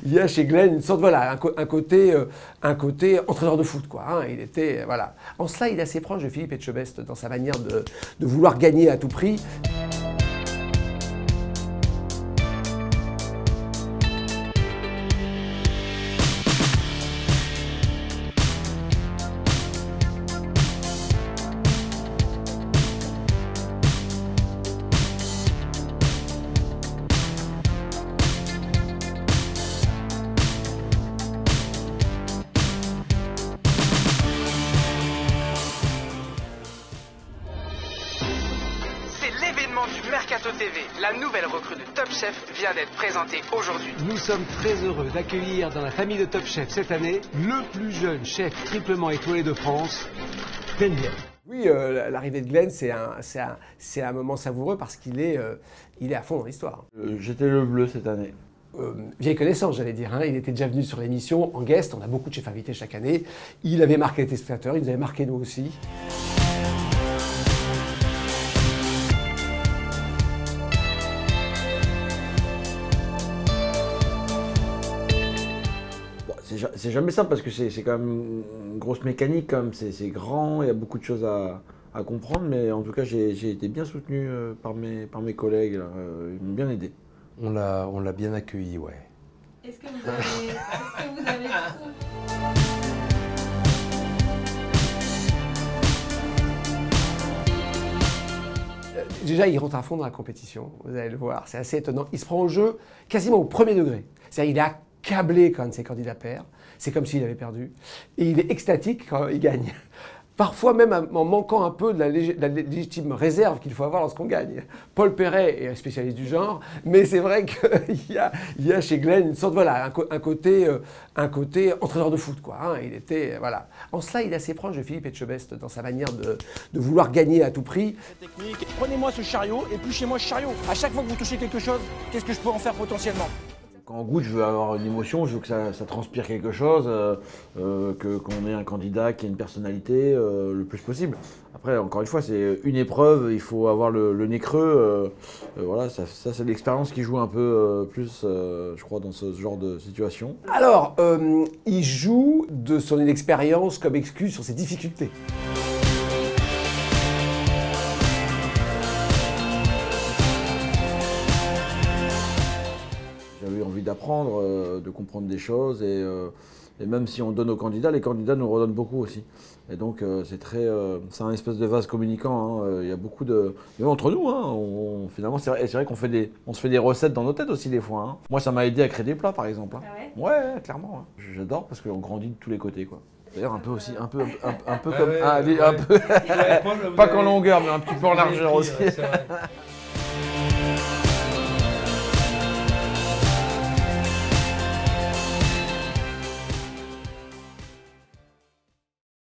il y a chez Glenn une sorte, voilà, un côté entraîneur de foot, quoi. Hein. Il était, voilà. En cela, il est assez proche de Philippe Etchebest dans sa manière de vouloir gagner à tout prix. L'événement du Mercato TV, la nouvelle recrue de Top Chef vient d'être présentée aujourd'hui. Nous sommes très heureux d'accueillir dans la famille de Top Chef cette année le plus jeune chef triplement étoilé de France, Glenn Biel. Oui, l'arrivée de Glenn, c'est un moment savoureux parce qu'il est à fond dans l'histoire. J'étais le bleu cette année. Vieille connaissance, j'allais dire. Hein. Il était déjà venu sur l'émission en guest. On a beaucoup de chefs invités chaque année. Il avait marqué les téléspectateurs, il nous avait marqué nous aussi. C'est jamais simple parce que c'est quand même une grosse mécanique, c'est grand, il y a beaucoup de choses à comprendre, mais en tout cas j'ai été bien soutenu par mes collègues, là. Ils m'ont bien aidé. On l'a bien accueilli, ouais. Est-ce que vous avez Déjà, il rentre à fond dans la compétition, vous allez le voir, c'est assez étonnant. Il se prend au jeu quasiment au premier degré. C'est-à-dire il est accablé quand ses candidats perdent, c'est comme s'il avait perdu. Et il est extatique quand il gagne. Parfois même en manquant un peu de la légitime réserve qu'il faut avoir lorsqu'on gagne. Paul Perret est un spécialiste du genre, mais c'est vrai qu'il y a chez Glenn une sorte, voilà, un côté entraîneur de foot, quoi. Hein. Il était, voilà. En cela, il est assez proche de Philippe Etchebest dans sa manière de vouloir gagner à tout prix. Technique. Prenez-moi ce chariot et épluchez-moi ce chariot. À chaque fois que vous touchez quelque chose, qu'est-ce que je peux en faire potentiellement? Quand on goûte, je veux avoir une émotion, je veux que ça transpire quelque chose, qu'on ait un candidat qui a une personnalité le plus possible. Après, encore une fois, c'est une épreuve, il faut avoir le nez creux. Voilà, ça c'est l'expérience qui joue un peu plus, je crois, dans ce genre de situation. Alors, il joue de son inexpérience comme excuse sur ses difficultés. J'avais envie d'apprendre, de comprendre des choses et même si on donne aux candidats, les candidats nous redonnent beaucoup aussi. Et donc c'est un espèce de vase communicant. Hein. Il y a beaucoup de, même entre nous, hein, finalement c'est vrai qu'on on se fait des recettes dans nos têtes aussi des fois. Hein. Moi ça m'a aidé à créer des plats par exemple. Hein. Ah ouais, ouais, clairement. Hein. J'adore parce qu'on grandit de tous les côtés quoi. D'ailleurs un peu aussi, un peu comme, un peu, pas qu'en longueur mais un petit peu en largeur aussi.